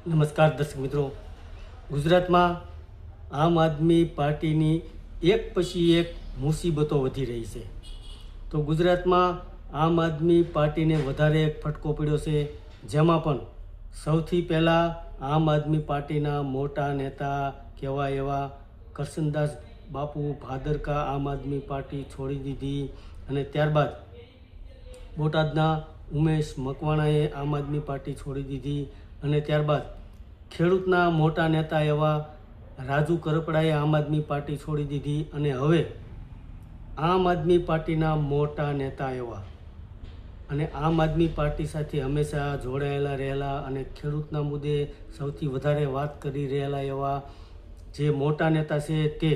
નમસ્કાર દર્શક મિત્રો, ગુજરાતમાં આમ આદમી પાર્ટીની એક પછી એક મુસીબતો વધી રહી છે. તો ગુજરાતમાં આમ આદમી પાર્ટીને વધારે એક ફટકો પડ્યો છે, જેમાં પણ સૌથી પહેલાં આમ આદમી પાર્ટીના મોટા નેતા કહેવાય એવા કરશનદાસ બાપુ ભાદરકા આમ આદમી પાર્ટી છોડી દીધી અને ત્યારબાદ બોટાદના ઉમેશ મકવાણાએ આમ આદમી પાર્ટી છોડી દીધી અને ત્યારબાદ ખેડૂતના મોટા નેતા એવા રાજુ કરપડાએ આમ આદમી પાર્ટી છોડી દીધી અને હવે આમ આદમી પાર્ટીના મોટા નેતા એવા અને આમ આદમી પાર્ટી સાથે હંમેશા જોડાયેલા રહેલા અને ખેડૂતના મુદ્દે સૌથી વધારે વાત કરી રહેલા એવા જે મોટા નેતા છે તે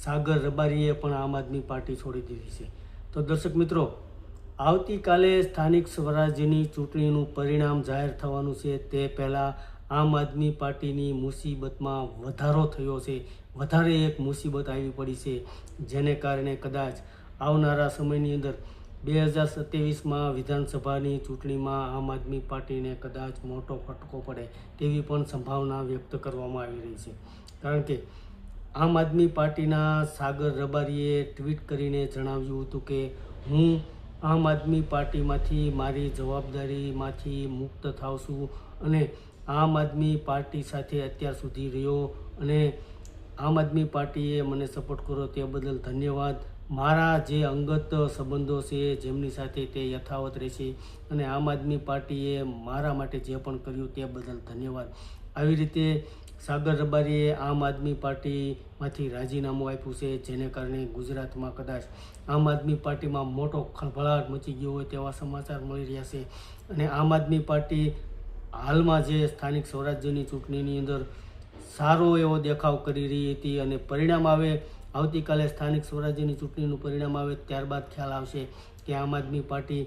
સાગર રબારીએ પણ આમ આદમી પાર્ટી છોડી દીધી છે. તો દર્શક મિત્રો, આવતીકાલે સ્થાનિક સ્વરાજ્યની ચૂંટણીનું પરિણામ જાહેર થવાનું છે. તે પહેલાં આમ આદમી પાર્ટીની મુસીબતમાં વધારો થયો છે. વધારે એક મુસીબત આવી પડી છે, જેને કારણે કદાચ આવનારા સમયની અંદર 2027માં વિધાનસભાની ચૂંટણીમાં આમ આદમી પાર્ટીને કદાચ મોટો ફટકો પડે તેવી પણ સંભાવના વ્યક્ત કરવામાં આવી રહી છે. કારણ કે આમ આદમી પાર્ટીના સાગર રબારીએ ટ્વીટ કરીને જણાવ્યું હતું કે હું આમ આદમી પાર્ટીમાંથી મારી જવાબદારીમાંથી મુક્ત થાઉં છું અને આમ આદમી પાર્ટી સાથે અત્યાર સુધી રહ્યો અને આમ આદમી પાર્ટીએ મને સપોર્ટ કર્યો તે બદલ ધન્યવાદ. મારા જે અંગત સંબંધો છે જેમની સાથે તે યથાવત રહેશે અને આમ આદમી પાર્ટીએ મારા માટે જે પણ કર્યું તે બદલ ધન્યવાદ. આવી રીતે સાગર રબારીએ આમ આદમી પાર્ટીમાંથી રાજીનામું આપ્યું છે, જેને કારણે ગુજરાતમાં કદાચ આમ આદમી પાર્ટીમાં મોટો ખળભળાટ મચી ગયો હોય તેવા સમાચાર મળી રહ્યા છે. અને આમ આદમી પાર્ટી હાલમાં જે સ્થાનિક સ્વરાજ્યની ચૂંટણીની અંદર સારો એવો દેખાવ કરી રહી હતી અને પરિણામ આવે આવતીકાલે સ્થાનિક સ્વરાજ્યની ચૂંટણીનું પરિણામ આવે ત્યારબાદ ખ્યાલ આવશે કે આમ આદમી પાર્ટી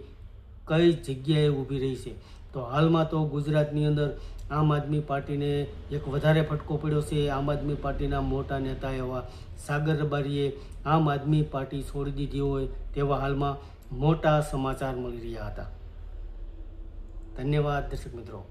કઈ જગ્યાએ ઊભી રહી છે. તો હાલમાં તો ગુજરાતની અંદર આમ આદમી પાર્ટીને એક વધારે ફટકો પડ્યો છે. આમ આદમી પાર્ટીના મોટા નેતા એવા સાગર રબારીએ આમ આદમી પાર્ટી છોડી દીધી હોય તેવા હાલમાં મોટા સમાચાર મળી રહ્યા હતા. ધન્યવાદ દર્શક મિત્રો.